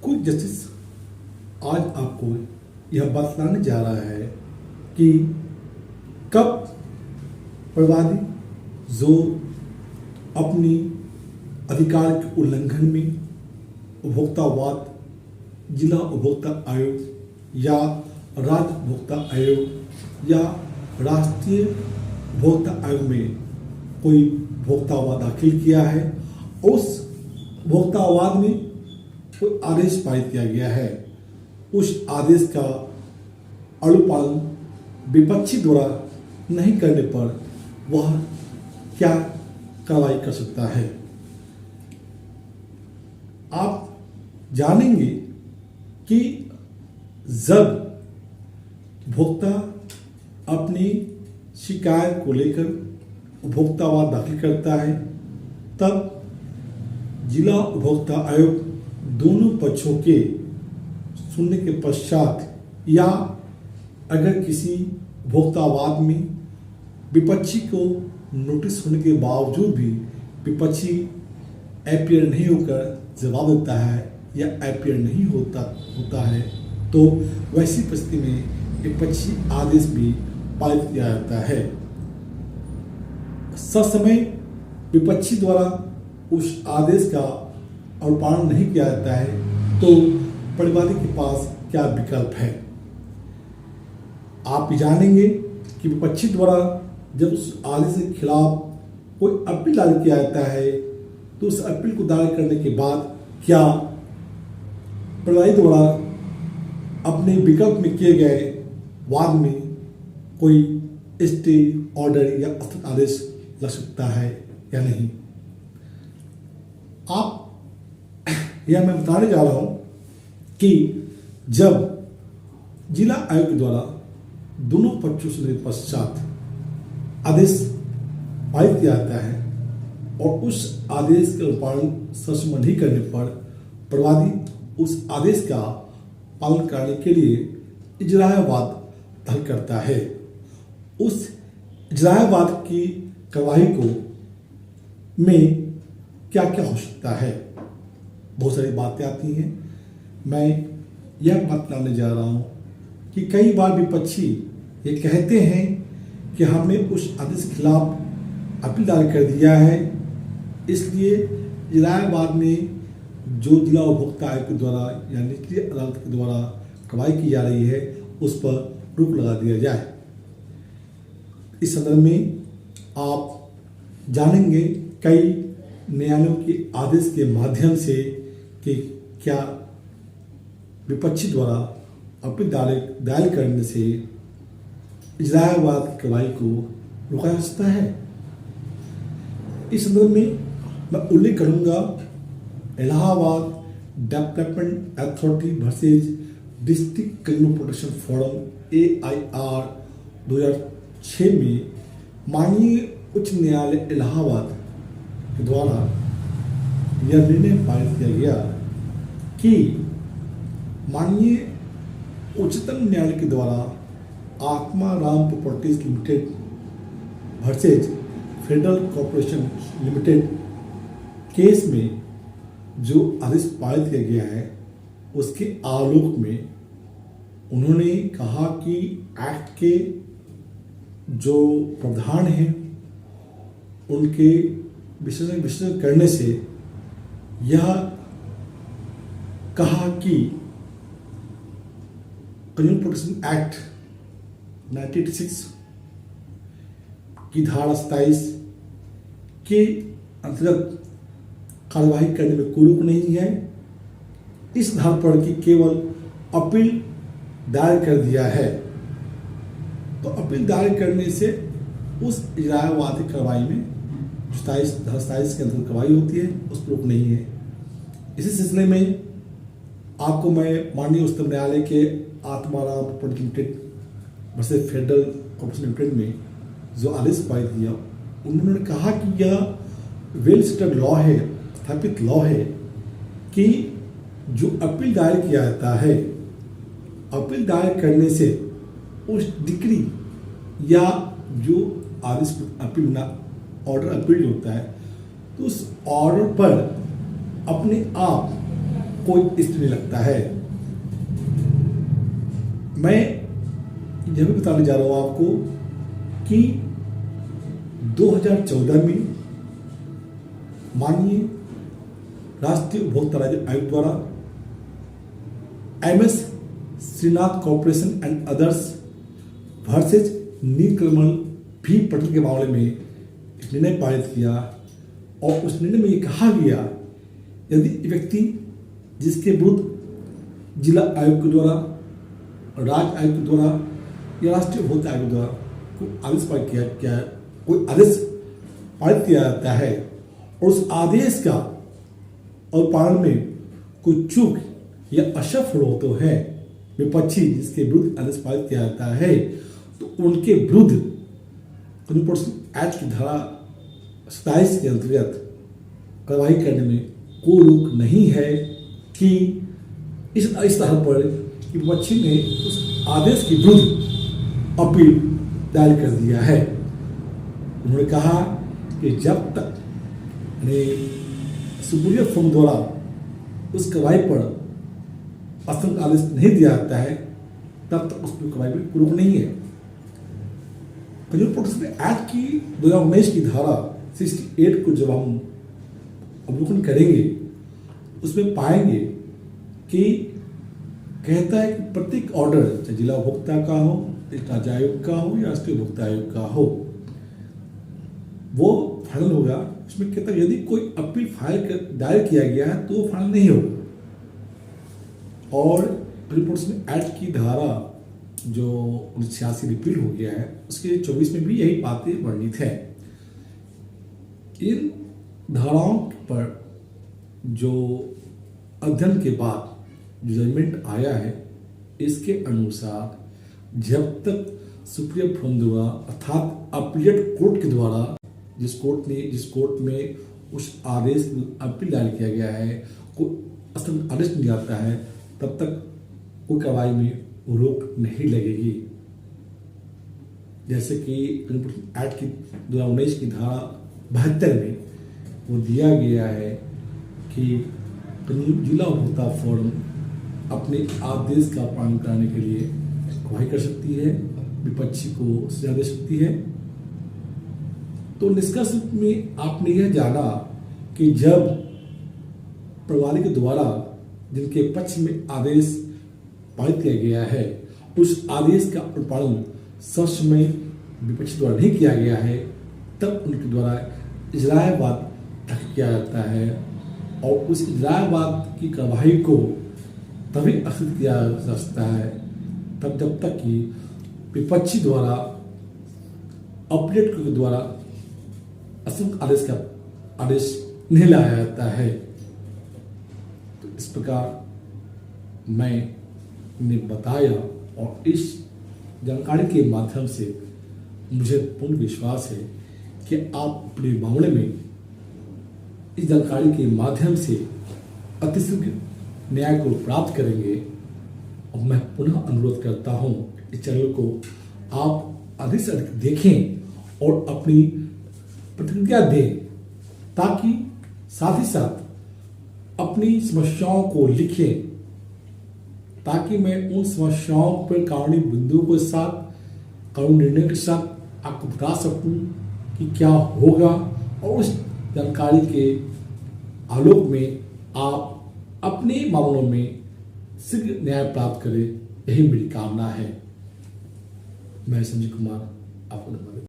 Quick justice आज आपको यह बतलाने जा रहा है कि कब परिवादी जो अपनी अधिकार के उल्लंघन में उपभोक्तावाद, जिला उपभोक्ता आयोग या राज्य उपभोक्ता आयोग या राष्ट्रीय उपभोक्ता आयोग में कोई उपभोक्तावाद दाखिल किया है, उस उपभोक्तावाद में कोई आदेश पारित किया गया है, उस आदेश का अनुपालन विपक्षी द्वारा नहीं करने पर वह क्या कार्रवाई कर सकता है। आप जानेंगे कि जब उपभोक्ता अपनी शिकायत को लेकर उपभोक्तावाद दाखिल करता है, तब जिला उपभोक्ता आयोग दोनों पक्षों के सुनने के पश्चात या अगर किसी उपभोक्तावाद में विपक्षी को नोटिस होने के बावजूद भी विपक्षी अपीयर नहीं होकर जवाब देता है या अपीयर नहीं होता है, तो वैसी परिस्थिति में विपक्षी आदेश भी पारित किया जाता है। ससमय विपक्षी द्वारा उस आदेश का अनुपालन नहीं किया जाता है, तो प्रतिवादी के पास क्या विकल्प है। आप जानेंगे कि विपक्षी द्वारा जब उस आदेश के खिलाफ कोई अपील दायर किया जाता है, तो उस अपील को दायर करने के बाद क्या प्रतिवादी द्वारा अपने विकल्प में किए गए वाद में कोई स्टे ऑर्डर या स्थगित आदेश लग सकता है या नहीं। आप यह मैं बताने जा रहा हूं कि जब जिला आयोग के द्वारा दोनों पक्षों से पश्चात आदेश पारित किया जाता है और उस आदेश का पालन ससमय नहीं करने पर प्रतिवादी उस आदेश का पालन करने के लिए इजरायवाद दाखिल करता है। उस इजरायवाद की कार्रवाई को में क्या क्या हो सकता है, बहुत सारी बातें आती हैं। मैं यह बताने जा रहा हूं कि कई बार विपक्षी ये कहते हैं कि हमने उस आदेश के खिलाफ अपील दायर कर दिया है, इसलिए इजरायवाद में जो जिला उपभोक्ता आयोग के द्वारा या निचली अदालत के द्वारा कार्रवाई की जा रही है उस पर रोक लगा दिया जाए। इस संदर्भ में आप जानेंगे कई न्यायालयों के आदेश के माध्यम से कि क्या विपक्षी द्वारा अपील दायर करने से इजरायवाद की कार्रवाई को रोका जा सकता है। इस संदर्भ में मैं उल्लेख करूंगा Allahabad development authority versus district consumer protection forum AIR 2006 में माननीय उच्च न्यायालय इलाहाबाद के द्वारा यह निर्णय पारित किया गया कि माननीय उच्चतम न्यायालय के द्वारा आत्मा Ram properties limited versus federal corporation limited case में जो आदेश पारित किया गया है उसके आलोक में उन्होंने कहा कि एक्ट के जो प्रावधान हैं उनके विश्लेषण करने से यह कहा कि कंज्यूमर प्रोटेक्शन एक्ट 1986 की धारा 27 के अंतर्गत कार्यवाही करने में कोई रोक नहीं है। इस धारा पर कि केवल अपील दायर कर दिया है, तो अपील दायर करने से उस इजरायवादी कार्रवाई में 27 के अंतर्गत कार्रवाई होती है, उस पर रोक नहीं है। इसी सिलसिले में आपको मैं माननीय उच्चतम न्यायालय के Atmaram property limited versus federal corporation limited में जो आदेश पारित किया, उन्होंने कहा कि यह वेल सेटल्ड लॉ है, स्थापित लॉ है कि जो अपील दायर किया जाता है, अपील दायर करने से उस डिक्री या जो आदेश अपील ऑर्डर अपील होता है, तो उस ऑर्डर पर अपने आप कोई स्थिति नहीं लगता है। मैं यह भी बताने जा रहा हूं आपको कि 2014 में माननीय राष्ट्रीय उपभोक्ता राज्य आयोग द्वारा MS Shrinath corporation and others versus Neelkamal भी पटल के मामले में एक निर्णय पारित किया और उस निर्णय में ये कहा गया यदि व्यक्ति जिसके विरुद्ध जिला आयोग के द्वारा, राज्य आयोग के द्वारा या राष्ट्रीय उपभोक्ता आयोग द्वारा कोई आदेश पारित किया जाता है और उस आदेश का और पालन में कोई चूक या असफल हो तो है विपक्षी जिसके विरुद्ध आदेश पारित किया जाता है, तो उनके विरुद्ध एक्ट की धारा 27 के अंतर्गत कार्रवाई करने में कोई रोक नहीं है कि इस तरह पर कि विपक्षी ने उस आदेश के विरुद्ध अपील दायर कर दिया है। उन्होंने कहा कि जब तक सुप्रीम कोर्ट द्वारा उस कार्रवाई पर असंग आदेश नहीं दिया जाता है तब तक उसमें कार्रवाई में रोक नहीं है। कंज्यूमर प्रोटेक्शन एक्ट की 2019 की धारा 68 को जब हम अवलोकन करेंगे उसमें पाएंगे कि कहता है कि प्रत्येक ऑर्डर चाहे जिला उपभोक्ता का हो, राज्य आयोग का हो या राष्ट्रीय उपभोक्ता आयोग का हो, वो फाइनल होगा। उसमें कहता है यदि कोई अपील दायर किया गया है तो वो फाइनल नहीं होगा। और प्रोटेक्शन एक्ट की धारा जो 86 रिपील हो गया है उसके 24 में भी यही बातें वर्णित है। इन धाराओं पर जो अध्ययन के बाद जो जजमेंट आया है इसके अनुसार जब तक सुप्रीम कोर्ट द्वारा अर्थात अपीलेट कोर्ट के द्वारा जिस कोर्ट में उस आदेश अपील दायर किया गया है कोई असंग आदेश नहीं आता है तब तक कोई कार्रवाई में रोक नहीं लगेगी। जैसे कि एक्ट की 2019 की धारा 72 में वो दिया गया है कि जिला उपभोक्ता फोरम अपने आदेश का पालन कराने के लिए कार्रवाई कर सकती है, विपक्षी को सजा दे सकती है। तो निष्कर्ष में आपने यह जाना कि जब प्रणाली के द्वारा जिनके पक्ष में आदेश पारित किया गया है उस आदेश का पालन सच में विपक्ष द्वारा नहीं किया गया है तब उनके द्वारा इजरायवाद दाखिल किया जाता है और उस इजरायवाद की कार्रवाई को तभी अक्षित किया जा सकता है तब जब तक कि विपक्षी द्वारा अपडेट के द्वारा असंग आदेश का आदेश नहीं लाया जाता है। तो इस प्रकार मैंने बताया और इस जानकारी के माध्यम से मुझे पूर्ण विश्वास है कि आप अपने मामले में इस जानकारी के माध्यम से अतिशीघ्र न्याय को प्राप्त करेंगे। और मैं पुनः अनुरोध करता हूं इस चैनल को आप अधिक से अधिक देखें और अपनी प्रतिक्रिया दें ताकि साथ ही साथ अपनी समस्याओं को लिखें ताकि मैं उन समस्याओं पर कानूनी बिंदुओं के साथ कानूनी निर्णय के साथ आपको बता सकूं कि क्या होगा और उस जानकारी के आलोक में आप अपने मामलों में शीघ्र न्याय प्राप्त करें, यही मेरी कामना है। मैं संजीव कुमार आपको धन्यवाद।